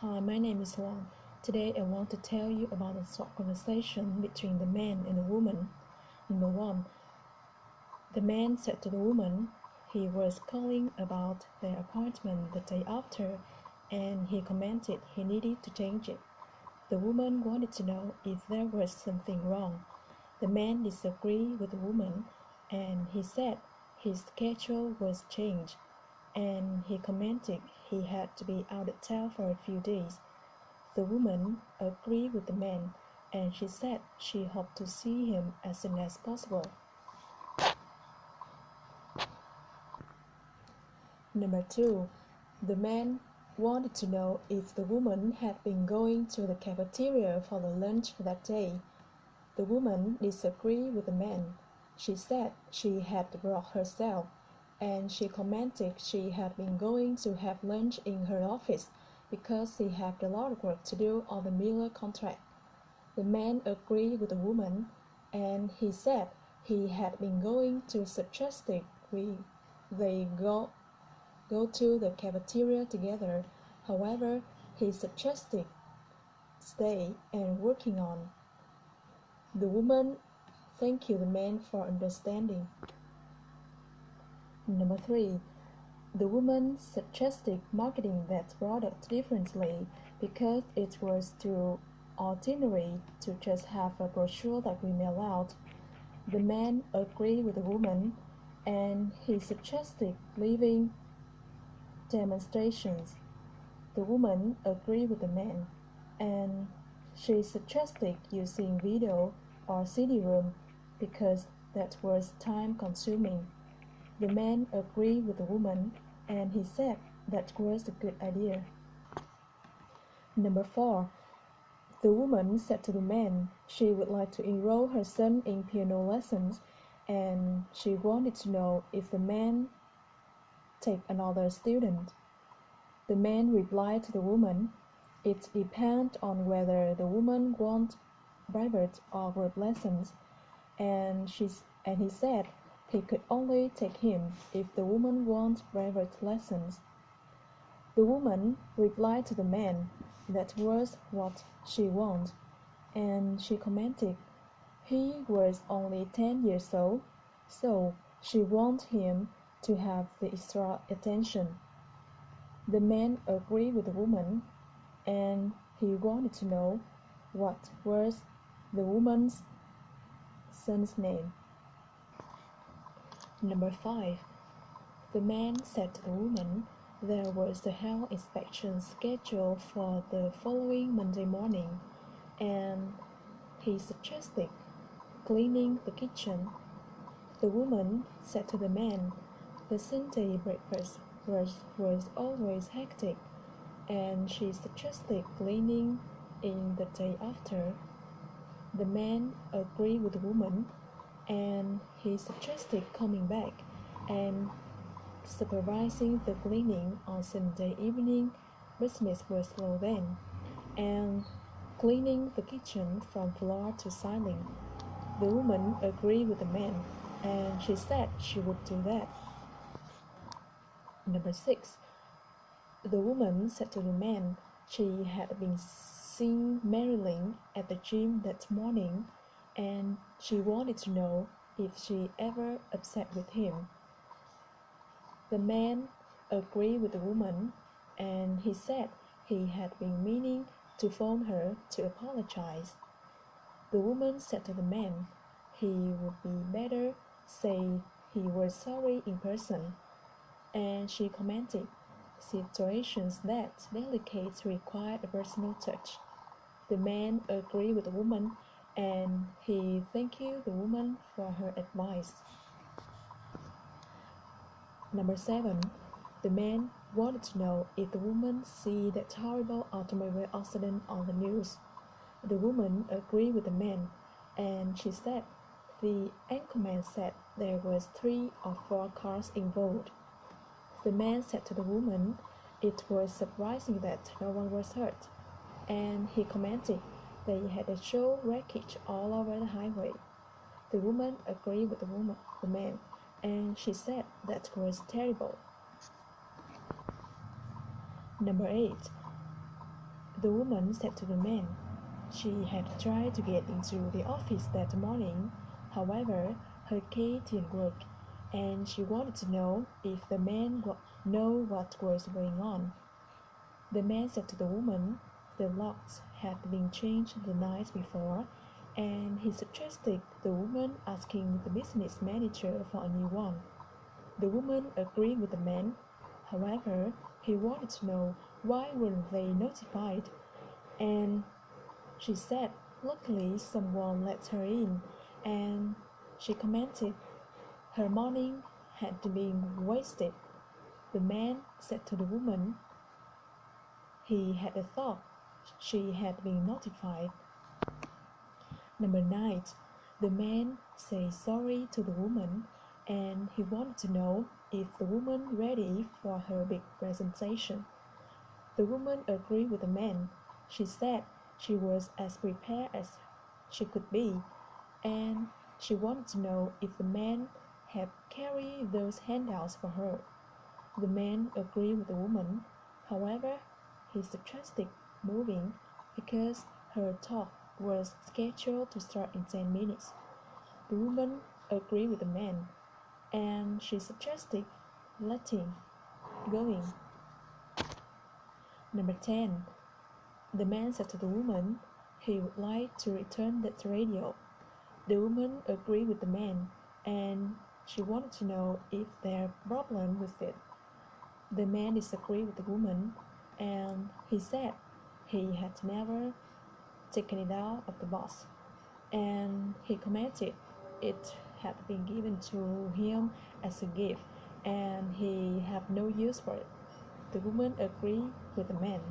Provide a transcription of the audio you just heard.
Hi, my name is Long. Today I want to tell you about a short conversation between the man and the woman. Number one, the man said to the woman he was calling about their appointment the day after, and he commented he needed to change it. The woman wanted to know if there was something wrong. The man disagreed with the woman, and he said his schedule was changed, and he commented he had to be out of town for a few days. The woman agreed with the man, and she said she hoped to see him as soon as possible. Number two, the man wanted to know if the woman had been going to the cafeteria for the lunch that day. The woman disagreed with the man. She said she had brought herself, and she commented she had been going to have lunch in her office because she had a lot of work to do on the Miller contract. The man agreed with the woman, and he said he had been going to suggested they go to the cafeteria together. However, he suggested stay and working on. The woman thanked the man for understanding. Number three, the woman suggested marketing that product differently because it was too ordinary to just have a brochure that we mail out. The man agreed with the woman, and he suggested leaving demonstrations. The woman agreed with the man, and she suggested using video or CD-ROM because that was time-consuming. The man agreed with the woman, and he said that was a good idea. Number four, the woman said to the man she would like to enroll her son in piano lessons, and she wanted to know if the man take another student. The man replied to the woman, it depends on whether the woman wants private or group lessons, and he said he could only take him if the woman wants private lessons. The woman replied to the man that was what she wanted, and she commented he was only 10 years old, so she wanted him to have the extra attention. The man agreed with the woman, and he wanted to know what was the woman's son's name. Number five, the man said to the woman there was a health inspection scheduled for the following Monday morning, and he suggested cleaning the kitchen. The woman said to the man the Sunday breakfast was always hectic, and she suggested cleaning in the day after. The man agreed with the woman, and he suggested coming back and supervising the cleaning on Sunday evening. Business was slow then, and cleaning the kitchen from floor to ceiling. The woman agreed with the man, and she said she would do that. Number six, the woman said to the man she had been seeing Marilyn at the gym that morning, and she wanted to know if she ever upset with him. The man agreed with the woman, and he said he had been meaning to phone her to apologize. The woman said to the man he would be better say he was sorry in person, and she commented situations that delicate required a personal touch. The man agreed with the woman, and he thanked the woman for her advice. Number seven, the man wanted to know if the woman see that horrible automobile accident on the news. The woman agreed with the man, and she said the anchorman said there was 3 or 4 cars involved. The man said to the woman it was surprising that no one was hurt, and he commented they had a show wreckage all over the highway. The woman agreed with the man, and she said that was terrible. Number 8. The woman said to the man she had tried to get into the office that morning. However, her key didn't work, and she wanted to know if the man would know what was going on. The man said to the woman the locks had been changed the night before, and he suggested the woman asking the business manager for a new one. The woman agreed with the man. However, he wanted to know why weren't they notified, and she said luckily someone let her in, and she commented her morning had been wasted. The man said to the woman he had a thought she had been notified. Number 9. The man said sorry to the woman, and he wanted to know if the woman ready for her big presentation. The woman agreed with the man. She said she was as prepared as she could be, and she wanted to know if the man had carried those handouts for her. The man agreed with the woman. However, he suggested moving because her talk was scheduled to start in 10 minutes. The woman agreed with the man, and she suggested letting going. Number 10. The man said to the woman he would like to return that radio. The woman agreed with the man, and she wanted to know if there was a problem with it. The man disagreed with the woman, and he said he had never taken it out of the box, and he commented it had been given to him as a gift, and he had no use for it. The woman agreed with the man.